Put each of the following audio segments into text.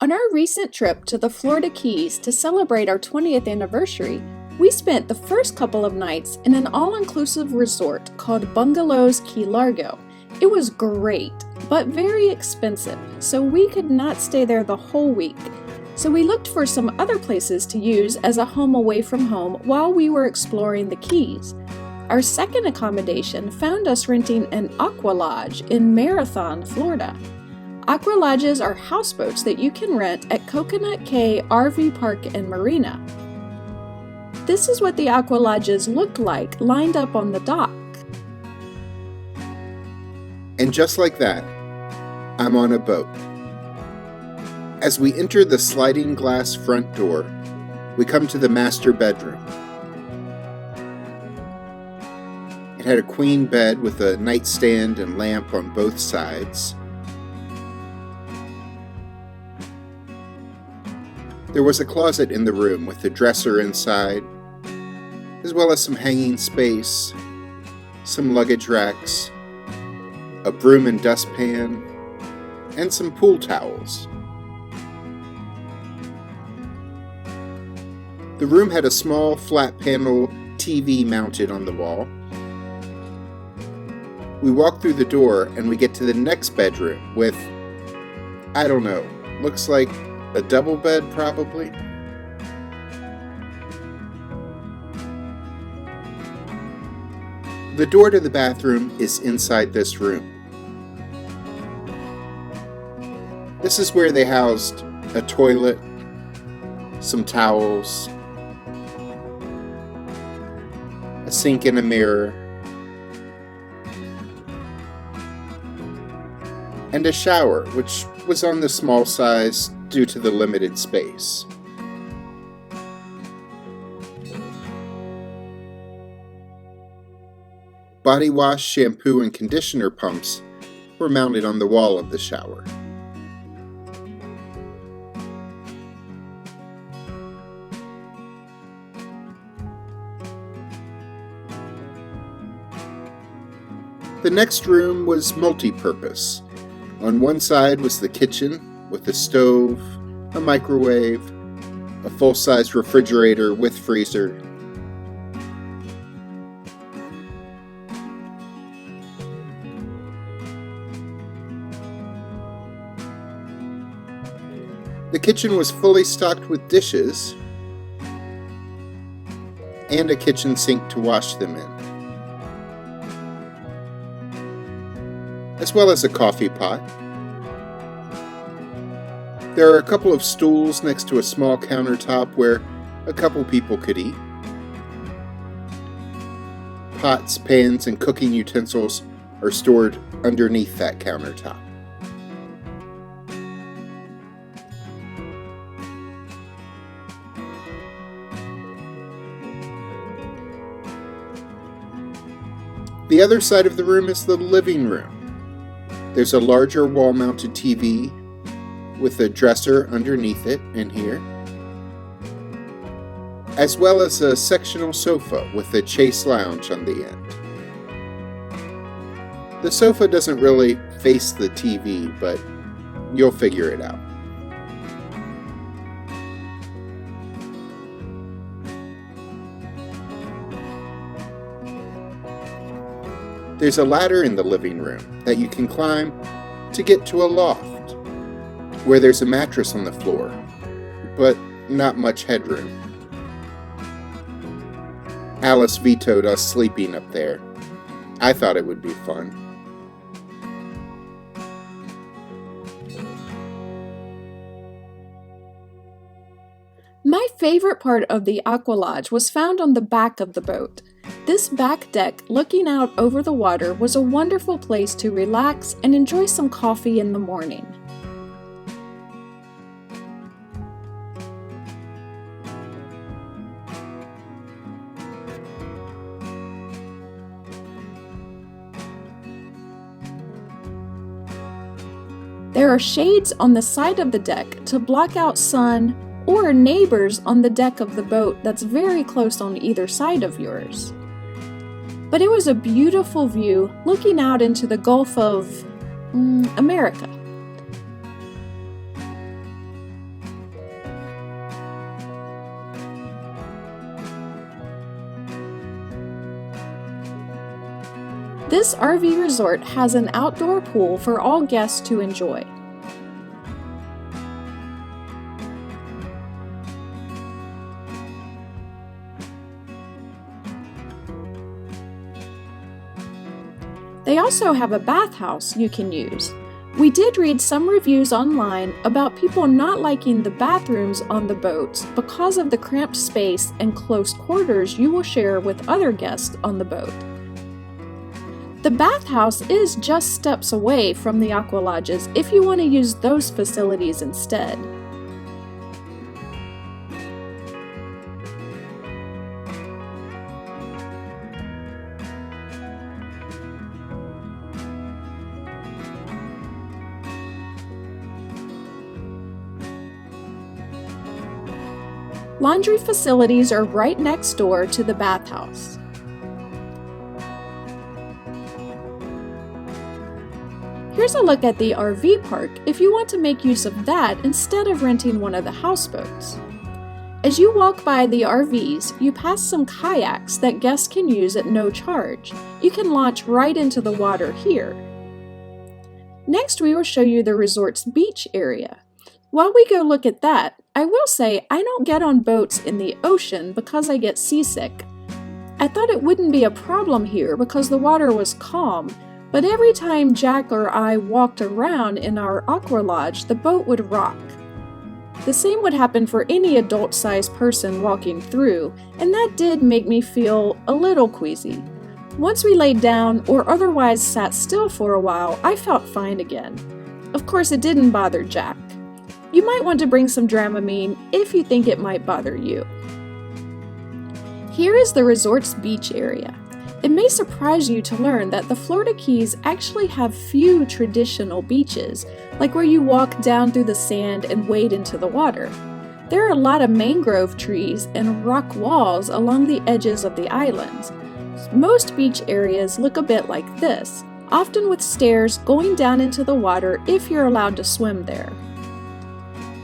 On our recent trip to the Florida Keys to celebrate our 20th anniversary, we spent the first couple of nights in an all-inclusive resort called Bungalows Key Largo. It was great, but very expensive, so we could not stay there the whole week. So we looked for some other places to use as a home away from home while we were exploring the Keys. Our second accommodation found us renting an Aqua Lodge in Marathon, Florida. Aqua Lodges are houseboats that you can rent at Coconut Cay RV Park and Marina. This is what the Aqua Lodges looked like lined up on the dock. And just like that, I'm on a boat. As we enter the sliding glass front door, we come to the master bedroom. It had a queen bed with a nightstand and lamp on both sides. There was a closet in the room with a dresser inside, as well as some hanging space, some luggage racks, a broom and dustpan, and some pool towels. The room had a small flat panel TV mounted on the wall. We walk through the door and we get to the next bedroom with, I don't know, looks like a double bed probably. The door to the bathroom is inside this room. This is where they housed a toilet, some towels, a sink and a mirror, and a shower, which was on the small size due to the limited space. Body wash, shampoo, and conditioner pumps were mounted on the wall of the shower. The next room was multi-purpose. On one side was the kitchen with a stove, a microwave, a full-size refrigerator with freezer. The kitchen was fully stocked with dishes and a kitchen sink to wash them in, as well as a coffee pot. There are a couple of stools next to a small countertop where a couple people could eat. Pots, pans, and cooking utensils are stored underneath that countertop. The other side of the room is the living room. There's a larger wall-mounted TV with a dresser underneath it in here, as well as a sectional sofa with a chase lounge on the end. The sofa doesn't really face the TV, but you'll figure it out. There's a ladder in the living room that you can climb to get to a loft, where there's a mattress on the floor, but not much headroom. Alice vetoed us sleeping up there. I thought it would be fun. My favorite part of the Aqua Lodge was found on the back of the boat. This back deck looking out over the water was a wonderful place to relax and enjoy some coffee in the morning. There are shades on the side of the deck to block out sun or neighbors on the deck of the boat that's very close on either side of yours. But it was a beautiful view looking out into the Gulf of America. This RV resort has an outdoor pool for all guests to enjoy. They also have a bathhouse you can use. We did read some reviews online about people not liking the bathrooms on the boats because of the cramped space and close quarters you will share with other guests on the boat. The bathhouse is just steps away from the Aqua Lodges if you want to use those facilities instead. Laundry facilities are right next door to the bathhouse. Here's a look at the RV park if you want to make use of that instead of renting one of the houseboats. As you walk by the RVs, you pass some kayaks that guests can use at no charge. You can launch right into the water here. Next, we will show you the resort's beach area. While we go look at that, I will say I don't get on boats in the ocean because I get seasick. I thought it wouldn't be a problem here because the water was calm, but every time Jack or I walked around in our Aqua Lodge, the boat would rock. The same would happen for any adult-sized person walking through, and that did make me feel a little queasy. Once we laid down or otherwise sat still for a while, I felt fine again. Of course, it didn't bother Jack. You might want to bring some Dramamine if you think it might bother you. Here is the resort's beach area. It may surprise you to learn that the Florida Keys actually have few traditional beaches, like where you walk down through the sand and wade into the water. There are a lot of mangrove trees and rock walls along the edges of the islands. Most beach areas look a bit like this, often with stairs going down into the water if you're allowed to swim there.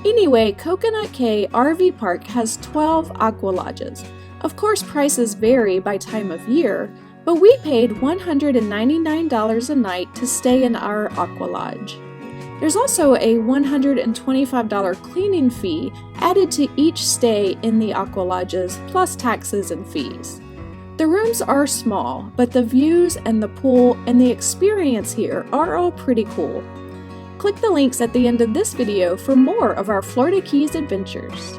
Anyway, Coconut Cay RV Park has 12 Aqua Lodges. Of course, prices vary by time of year, but we paid $199 a night to stay in our Aqua Lodge. There's also a $125 cleaning fee added to each stay in the Aqua Lodges, plus taxes and fees. The rooms are small, but the views and the pool and the experience here are all pretty cool. Click the links at the end of this video for more of our Florida Keys adventures.